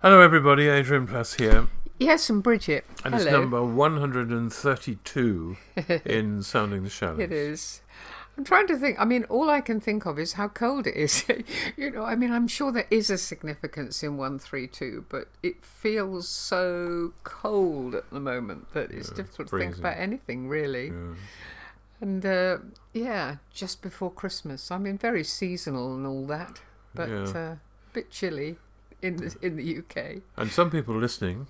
Hello everybody, Adrian Plus here, Yes, and Bridget. and Hello. it's number 132 in Sounding the Shallows. It is. I'm trying to think. I mean, all I can think of is how cold it is. I'm sure there is a significance in 132, but it feels so cold at the moment that it's difficult to think about anything, really. Yeah. And just before Christmas. I mean, very seasonal and all that, but a bit chilly in the UK. And some people listening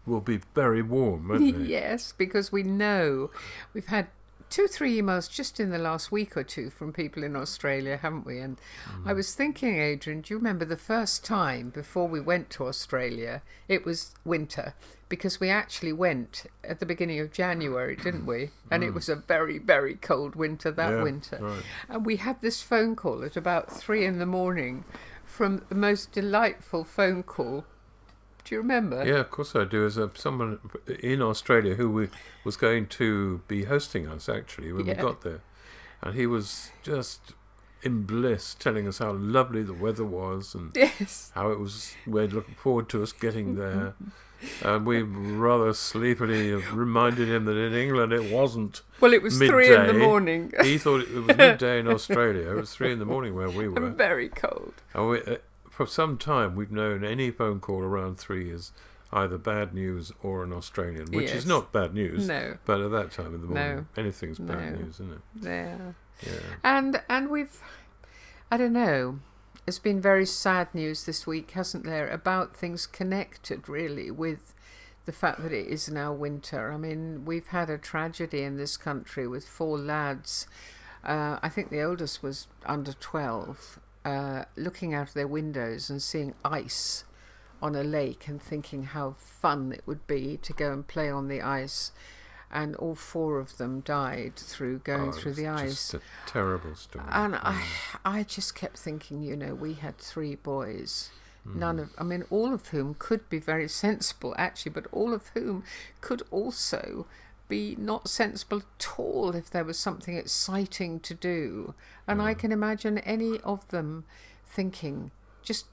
will be very warm, won't they? Yes, because we know we've had 2-3 emails just in the last week or two from people in Australia, haven't we? And I was thinking, Adrian, do you remember the first time before we went to Australia? It was winter, because we actually went at the beginning of January, didn't we? And it was a very, very cold winter that winter. Right. And we had this phone call at about 3 a.m. from the most delightful phone call. Do you remember? Yeah, of course I do. As someone in Australia who was going to be hosting us, actually, when we got there. And he was just in bliss, telling us how lovely the weather was and how it was. We're looking forward to us getting there. And we rather sleepily reminded him that in England it wasn't. Well, it was midday. 3 a.m. He thought it was midday in Australia. It was 3 a.m. where we were. And very cold. And for some time, we've known any phone call around 3 is either bad news or an Australian, which is not bad news. No. But at that time in the morning, anything's bad news, isn't it? Yeah. And we've, I don't know, it's been very sad news this week, hasn't there, about things connected, really, with the fact that it is now winter. I mean, we've had a tragedy in this country with 4 lads. I think the oldest was under 12. Looking out of their windows and seeing ice on a lake and thinking how fun it would be to go and play on the ice, and all 4 of them died through going through the ice. Just a terrible story. And I just kept thinking, we had 3 boys, all of whom could be very sensible actually, but all of whom could also be not sensible at all if there was something exciting to do. And I can imagine any of them thinking, just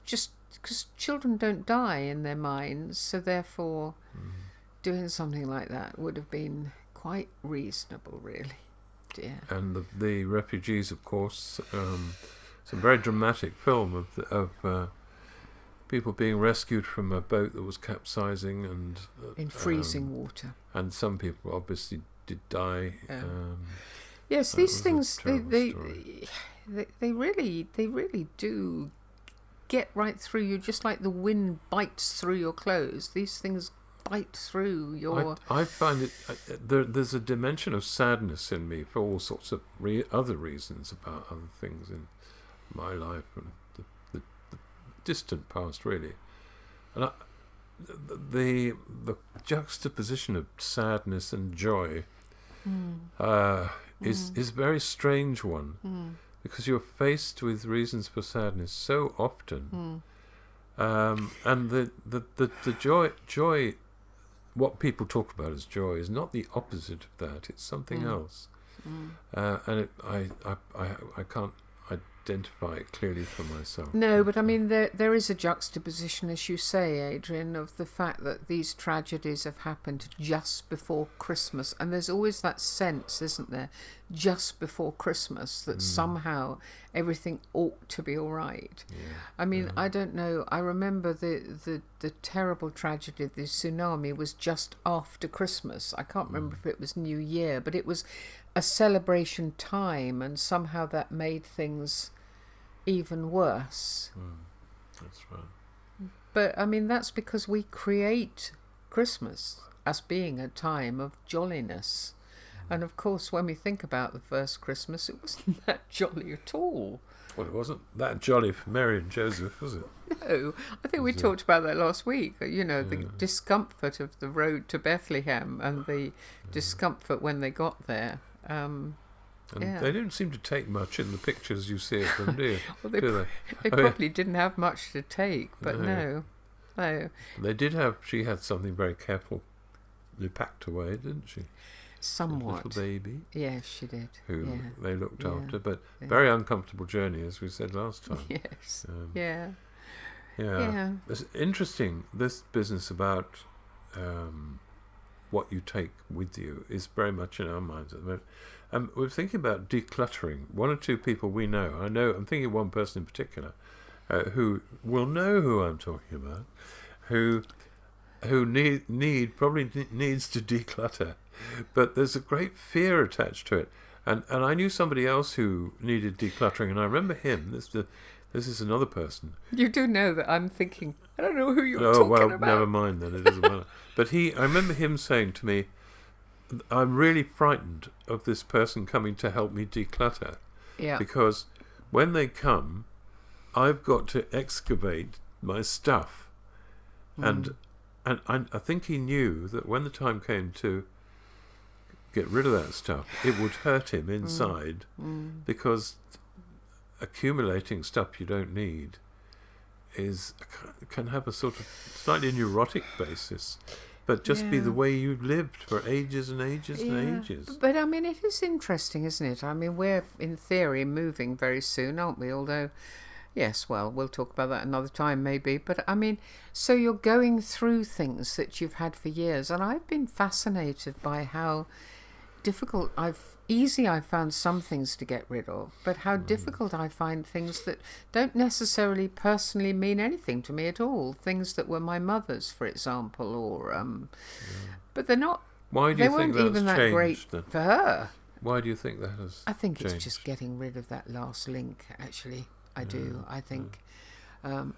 because children don't die in their minds, so therefore doing something like that would have been quite reasonable, really. Yeah. And the refugees, of course, some very dramatic film of people being rescued from a boat that was capsizing and in freezing water. And some people obviously did die. Yes, these things they really do get right through you, just like the wind bites through your clothes. These things bite through your. I find it. There's a dimension of sadness in me for all sorts of other reasons about other things in my life and the distant past, really. And the juxtaposition of sadness and joy is a very strange one, because you're faced with reasons for sadness so often, and the joy, what people talk about as joy, is not the opposite of that. It's something else, and I can't identify it clearly for myself. No, but I mean, there is a juxtaposition, as you say, Adrian, of the fact that these tragedies have happened just before Christmas, and there's always that sense, isn't there, just before Christmas, that somehow everything ought to be all right. I mean, I don't know, I remember the terrible tragedy of the tsunami was just after Christmas. I can't remember if it was New Year, but it was a celebration time, and somehow that made things even worse. That's right. But I mean, that's because we create Christmas as being a time of jolliness. And of course, when we think about the first Christmas, it wasn't that jolly at all. Well, it wasn't that jolly for Mary and Joseph, was it? No, I think we talked about that last week. The discomfort of the road to Bethlehem and the discomfort when they got there. They didn't seem to take much in the pictures you see of them, do you? Well, they probably didn't have much to take, but no. They did have. She had something very carefully packed away, didn't she? Somewhat. A little baby. Yes, she did. Who they looked after, but very uncomfortable journey, as we said last time. Yes. Yeah. It's interesting. This business about what you take with you is very much in our minds at the moment. We're thinking about decluttering. One or two people we know, I'm thinking of one person in particular, who will know who I'm talking about, who probably needs to declutter, but there's a great fear attached to it. And I knew somebody else who needed decluttering, and I remember him. This is another person. You do know that I'm thinking, I don't know who you're talking about. Never mind then, it doesn't matter. But I remember him saying to me, I'm really frightened of this person coming to help me declutter. Yeah. Because when they come, I've got to excavate my stuff. And I think he knew that when the time came to get rid of that stuff, it would hurt him inside, because accumulating stuff you don't need can have a sort of slightly neurotic basis, but just be the way you've lived for ages and ages and ages. But I mean, it is interesting, isn't it? I mean, we're in theory moving very soon, aren't we? Although, yes, well, we'll talk about that another time maybe. But I mean, so you're going through things that you've had for years, and I've been fascinated by how difficult easy I found some things to get rid of, but how difficult I find things that don't necessarily personally mean anything to me at all. Things that were my mother's, for example, or but they're not. Why do you think that's even that great then? For her? Why do you think that has? I think changed? It's just getting rid of that last link. Actually, I do. I think.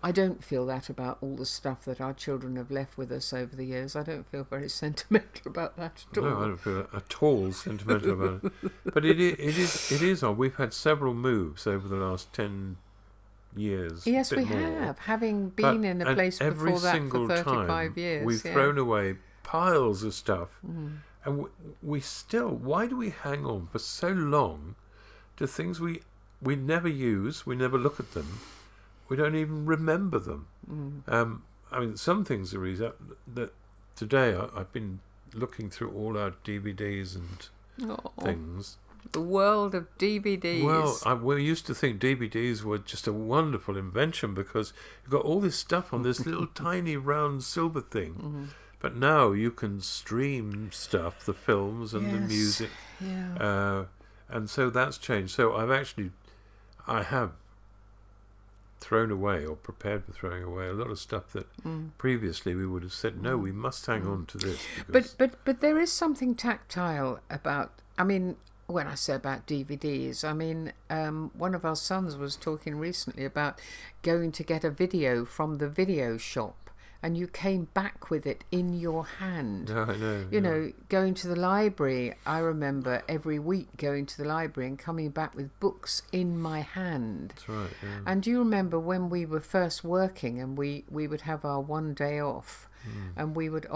I don't feel that about all the stuff that our children have left with us over the years. I don't feel very sentimental about that at all. No, I don't feel at all sentimental about it. But it is odd. We've had several moves over the last 10 years. Yes, we have. Having been in a place before that for 35 years. We've thrown away piles of stuff. And we still, why do we hang on for so long to things we never use, we never look at them, we don't even remember them. I mean, some things are easy. That today I've been looking through all our DVDs and things. The world of DVDs. Well, we used to think DVDs were just a wonderful invention because you've got all this stuff on this little tiny round silver thing. But now you can stream stuff, the films and the music. And so that's changed. So I have thrown away or prepared for throwing away a lot of stuff that previously we would have said, no, we must hang on to this. But there is something tactile about, I mean, when I say about DVDs, I mean, one of our sons was talking recently about going to get a video from the video shop, and you came back with it in your hand. Yeah, I know. You know, going to the library, I remember every week going to the library and coming back with books in my hand. That's right, yeah. And do you remember when we were first working and we would have our one day off, and we would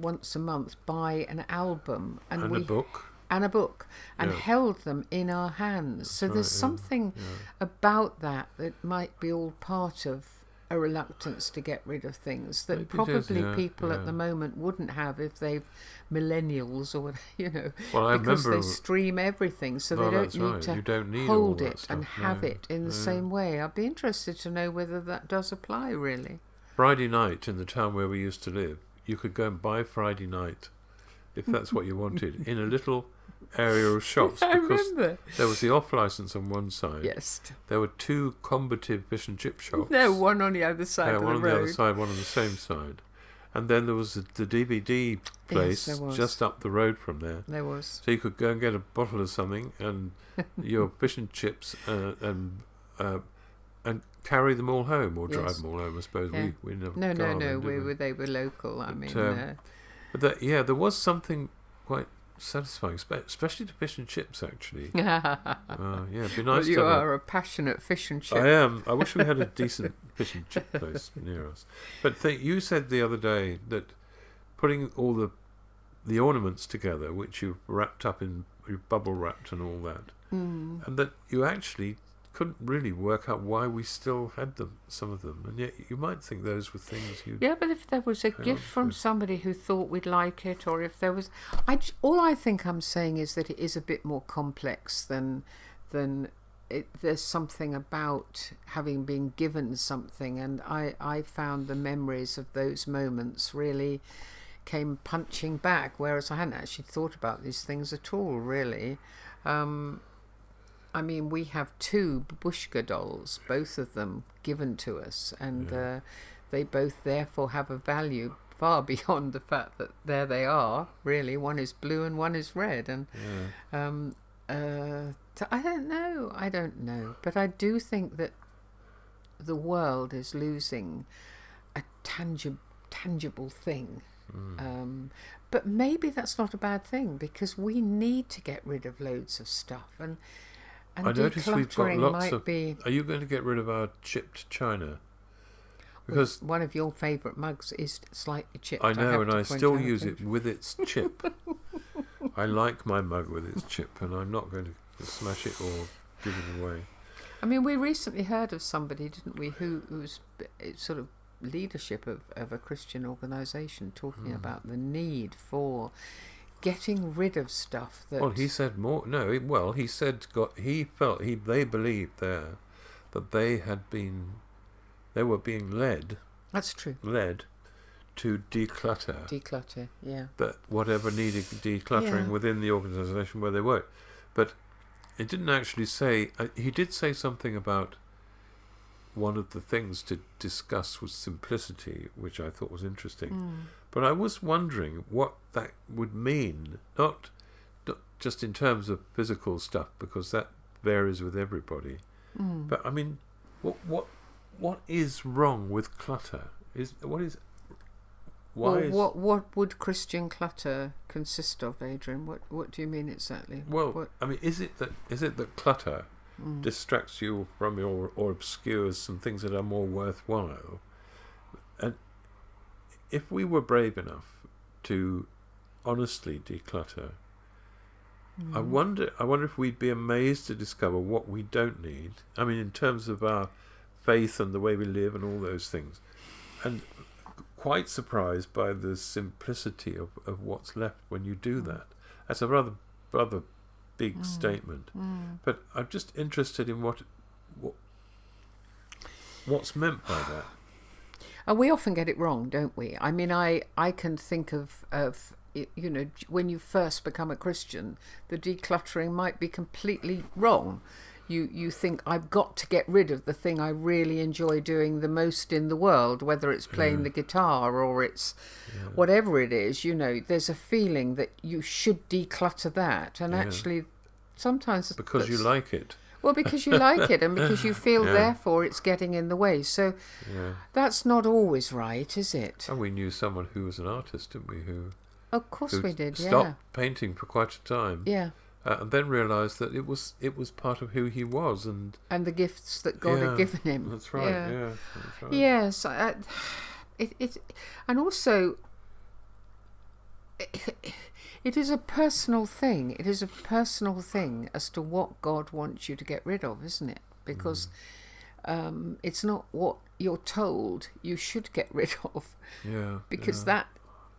once a month buy an album and a book. And held them in our hands. So there's something about that might be all part of a reluctance to get rid of things that Maybe probably people at the moment wouldn't have if they've millennials or because they stream everything, so they don't need to hold it and have it in the same way. I'd be interested to know whether that does apply really. Friday night in the town where we used to live, you could go and buy Friday night if that's what you wanted in a little area of shops, because there was the off license on one side. Yes. There were two combative fish and chip shops. No, one on the other side of the road. One on the other side, one on the same side. And then there was the DVD place just up the road from there. There was. So you could go and get a bottle of something and your fish and chips and carry them all home or drive them all home. I suppose we never. No. They were local. But there was something quite satisfying, especially the fish and chips, actually. It'd be nice. Well, you are a passionate fish and chip. I am. I wish we had a decent fish and chip place near us. But you said the other day that putting all the ornaments together, which you've wrapped up in, you bubble wrapped and all that, and that you actually couldn't really work out why we still had them, some of them, and yet you might think those were things you. Yeah, but if there was a gift from somebody who thought we'd like it, or if there was, all I think I'm saying is that it is a bit more complex than there's something about having been given something, and I found the memories of those moments really came punching back, whereas I hadn't actually thought about these things at all, really. I mean, we have 2 Babushka dolls, both of them given to us, and they both therefore have a value far beyond the fact that there they are, really. One is blue and one is red, and I don't know, but I do think that the world is losing a tangible thing. But maybe that's not a bad thing, because we need to get rid of loads of stuff, and I notice we've got lots of... be... Are you going to get rid of our chipped china? Because one of your favourite mugs is slightly chipped. I know, and I still use it with its chip. I like my mug with its chip, and I'm not going to smash it or give it away. I mean, we recently heard of somebody, didn't we, who's sort of leadership of a Christian organisation, talking about the need for getting rid of stuff that... Well, he said more... No, well, he said... They believed there that they were being led... That's true. Led to declutter. Declutter, yeah. That whatever needed decluttering within the organisation where they worked. But it didn't actually say... he did say something about one of the things to discuss was simplicity, which I thought was interesting. But I was wondering what that would mean, not just in terms of physical stuff, because that varies with everybody. But I mean, what is wrong with clutter? What would Christian clutter consist of, Adrian? What do you mean exactly? Well, I mean, is it that clutter distracts you from or obscures some things that are more worthwhile? And if we were brave enough to honestly declutter, I wonder if we'd be amazed to discover what we don't need. I mean, in terms of our faith and the way we live and all those things, and quite surprised by the simplicity of what's left when you do that. That's a rather big statement. But I'm just interested in what's meant by that. And we often get it wrong, don't we? I mean, I can think of you know, when you first become a Christian, the decluttering might be completely wrong. You think, I've got to get rid of the thing I really enjoy doing the most in the world, whether it's playing the guitar or it's whatever it is. You know, there's a feeling that you should declutter that, and actually sometimes because you like it. Well, because you like it, and because you feel therefore it's getting in the way. So that's not always right, is it? And we knew someone who was an artist, didn't we? Of course we did. Stopped painting for quite a time. Yeah. And then realised that it was part of who he was, and the gifts that God had given him. That's right. Yeah, that's right. Yes, and also it is a personal thing. It is a personal thing as to what God wants you to get rid of, isn't it? Because it's not what you're told you should get rid of. Yeah. Because that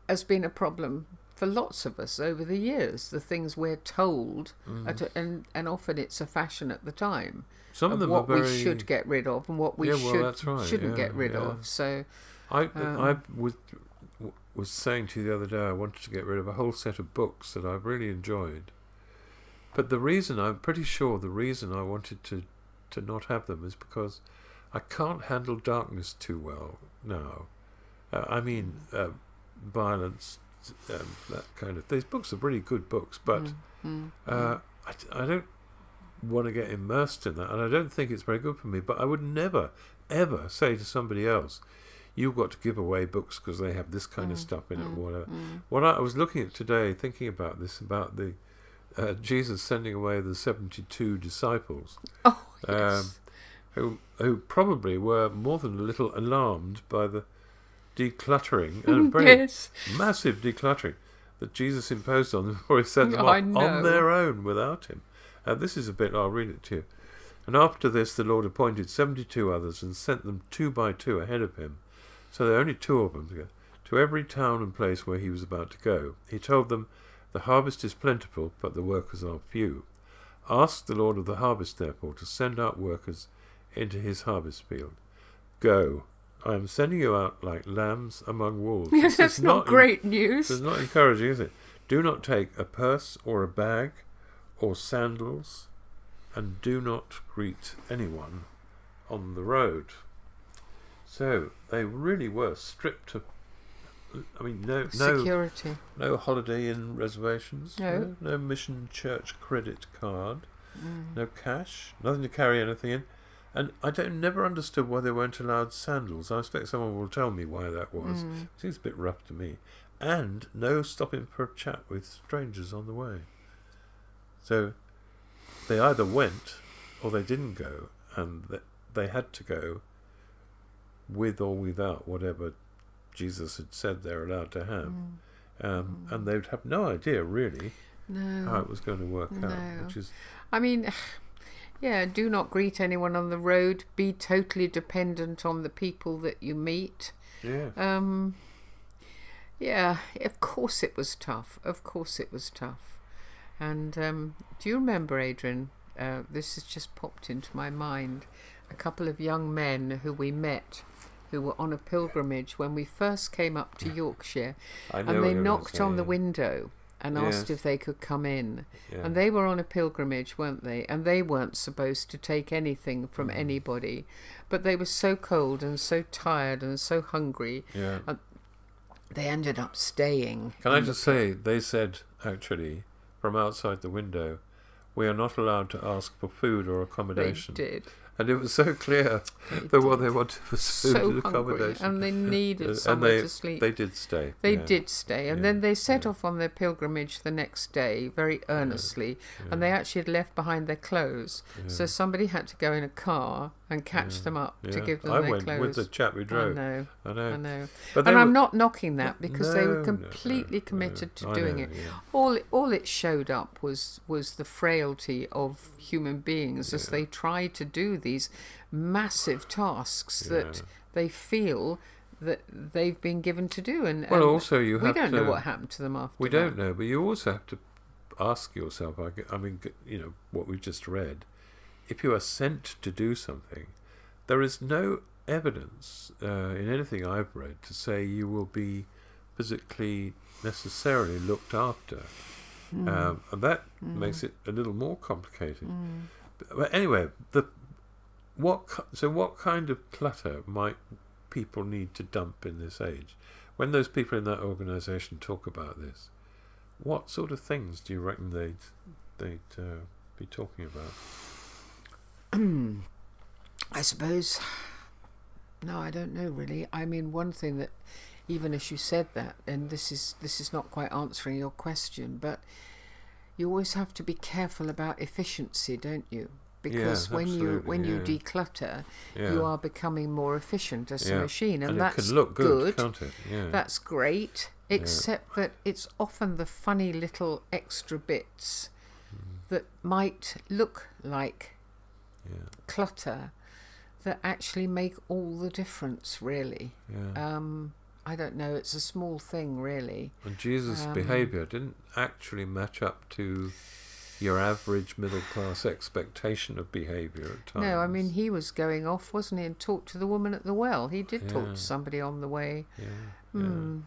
has been a problem for lots of us over the years, the things we're told, and often it's a fashion at the time. Some of them what are very... we should get rid of and what we shouldn't get rid of. So, I was saying to you the other day, I wanted to get rid of a whole set of books that I've really enjoyed. But I'm pretty sure the reason I wanted to not have them is because I can't handle darkness too well now. I mean, violence. That kind of... These books are really good books, but I don't want to get immersed in that, and I don't think it's very good for me. But I would never, ever say to somebody else, you've got to give away books because they have this kind of stuff in it, or whatever. What I was looking at today, thinking about this, about the Jesus sending away the 72 disciples, who probably were more than a little alarmed by the decluttering, and very massive decluttering that Jesus imposed on them before he sent them off on their own without him. This is a bit, I'll read it to you. And after this the Lord appointed 72 others and sent them 2 by 2 ahead of him. So there are only 2 of them to go to every town and place where he was about to go. He told them, the harvest is plentiful, but the workers are few. Ask the Lord of the harvest, therefore, to send out workers into his harvest field. Go. I am sending you out like lambs among wolves. Yes, that's not great news. It's not encouraging, is it? Do not take a purse or a bag or sandals, and do not greet anyone on the road. So they really were stripped of, I mean, no security, no Holiday Inn reservations, no Mission Church credit card, no cash, nothing to carry anything in. And I never understood why they weren't allowed sandals. I expect someone will tell me why that was. Seems a bit rough to me. And no stopping for a chat with strangers on the way. So they either went or they didn't go, and they had to go with or without whatever Jesus had said they're allowed to have. And they'd have no idea, really, how it was going to work out. Which is, I mean... Yeah, do not greet anyone on the road. Be totally dependent on the people that you meet. Yeah. Yeah, of course it was tough. Of course it was tough. And do you remember, Adrian, this has just popped into my mind, a couple of young men who we met who were on a pilgrimage when we first came up to Yorkshire. I know and they what knocked on the window and asked if they could come in. Yeah. And they were on a pilgrimage, weren't they? And they weren't supposed to take anything from anybody. But they were so cold and so tired and so hungry. Yeah. They ended up staying. Can I just say, they said, actually, from outside the window, we are not allowed to ask for food or accommodation. They did. And it was so clear that what they wanted was food and accommodation. And they needed somewhere to sleep. They did stay. They did stay. And then they set off on their pilgrimage the next day, very earnestly. And they actually had left behind their clothes. So somebody had to go in a car and catch them up to give them their clothes. I went with the chap we drove. I know. But I'm not knocking that, because they were completely committed to doing it. Yeah. All it showed up was the frailty of human beings as they try to do these massive tasks that they feel that they've been given to do. And also we don't know what happened to them after we don't know, but you also have to ask yourself, I mean, you know, what we've just read, if you are sent to do something, there is no evidence in anything I've read to say you will be physically necessarily looked after. And that makes it a little more complicated. But anyway, what kind of clutter might people need to dump in this age? When those people in that organisation talk about this, what sort of things do you reckon they'd be talking about? I suppose, no, I don't know really. I mean, one thing that, even as you said that, and this is not quite answering your question, but you always have to be careful about efficiency, don't you? Because when you declutter, you are becoming more efficient as a machine, and that's it can look good, can't it? Yeah. That's great, except that it's often the funny little extra bits that might look like clutter that actually make all the difference, really. I don't know, it's a small thing, really. And Jesus' behaviour didn't actually match up to your average middle class expectation of behaviour at times. No, I mean, he was going off, wasn't he, and talked to the woman at the well. He did talk to somebody on the way. I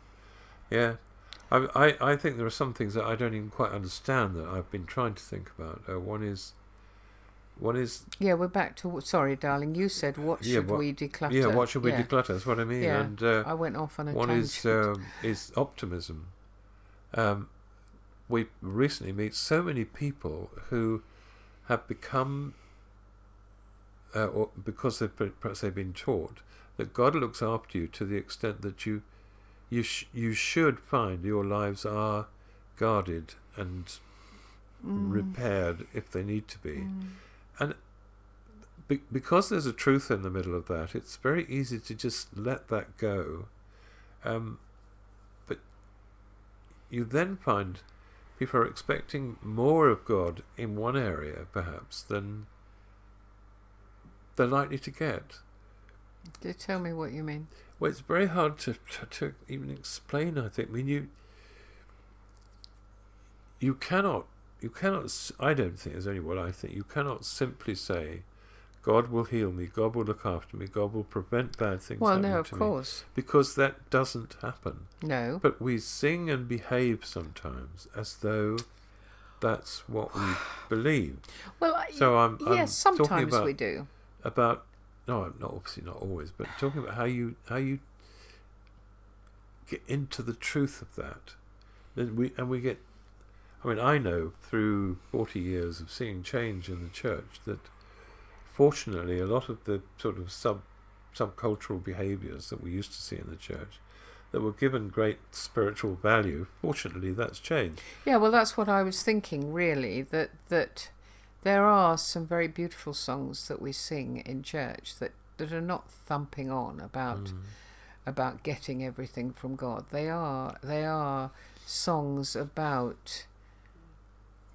think there are some things that I don't even quite understand that I've been trying to think about. One is... Yeah, we're back to... Sorry, darling, you said, what should we declutter? Yeah, what should we declutter? That's what I mean. Yeah, and, I went off on a tangent. One is optimism. We recently meet so many people who have become, or because perhaps they've been taught, that God looks after you to the extent that you should find your lives are guarded and repaired if they need to be. And because there's a truth in the middle of that, it's very easy to just let that go. But you then find people are expecting more of God in one area, perhaps, than they're likely to get. Tell me what you mean. Well, it's very hard to even explain, I think. I mean, you cannot I don't think there's only what I think. You cannot simply say, God will heal me, God will look after me, God will prevent bad things happening to me. Well, no, of course. Because that doesn't happen. No. But we sing and behave sometimes as though that's what we believe. Well, so I'm sometimes talking about, we do. No, obviously not always, but talking about how you get into the truth of that. I know through 40 years of seeing change in the church that fortunately a lot of the sort of subcultural behaviours that we used to see in the church that were given great spiritual value, fortunately that's changed. Yeah, well, that's what I was thinking, really, that there are some very beautiful songs that we sing in church that are not thumping on about getting everything from God. They are songs about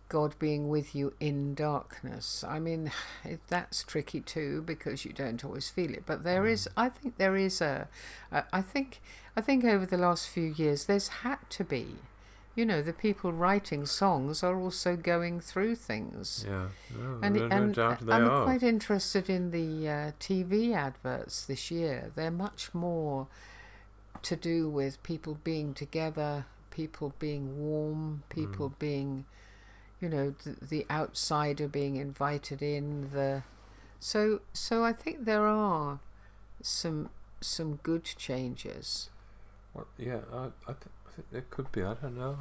God being with you in darkness. I mean, that's tricky too because you don't always feel it. But I think over the last few years there's had to be, the people writing songs are also going through things. Yeah, no doubt they are. I'm quite interested in the TV adverts this year. They're much more to do with people being together, people being warm, people being, the outsider being invited in. So I think there are some good changes. Well, yeah, I think there could be. I don't know.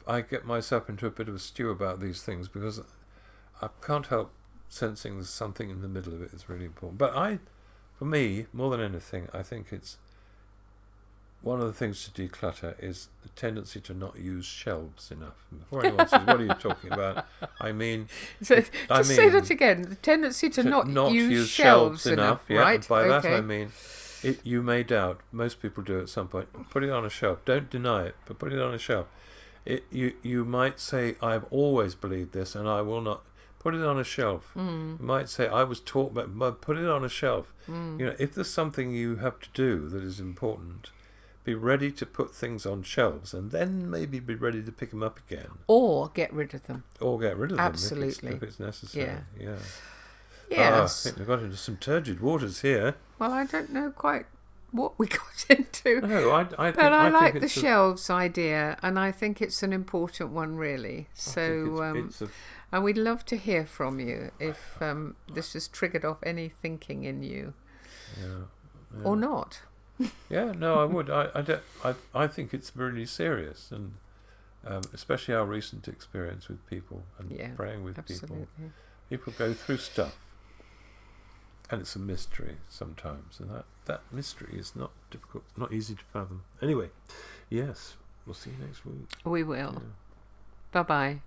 I get myself into a bit of a stew about these things because I can't help sensing something in the middle of it is really important. But for me, more than anything, I think it's one of the things to declutter is the tendency to not use shelves enough. And before anyone says, what are you talking about? I mean... say that again. The tendency to not use shelves enough. Yeah, right? And by that I mean, you may doubt, most people do at some point, put it on a shelf. Don't deny it, but put it on a shelf. You might say, I've always believed this and I will not... Put it on a shelf. You might say, I was taught, but put it on a shelf. If there's something you have to do that is important... Be ready to put things on shelves and then maybe be ready to pick them up again. Or get rid of them. Absolutely. If it's necessary. Yeah. Yes. I think we got into some turgid waters here. Well, I don't know quite what we got into. No, I like the shelves idea, and I think it's an important one, really. So, and we'd love to hear from you if this has triggered off any thinking in you. Yeah. Or not. Yeah, no, I would. I think it's really serious, and especially our recent experience with people and praying with people. People go through stuff, and it's a mystery sometimes, and that mystery is not difficult, not easy to fathom. Anyway, yes, we'll see you next week. We will. Yeah. Bye-bye.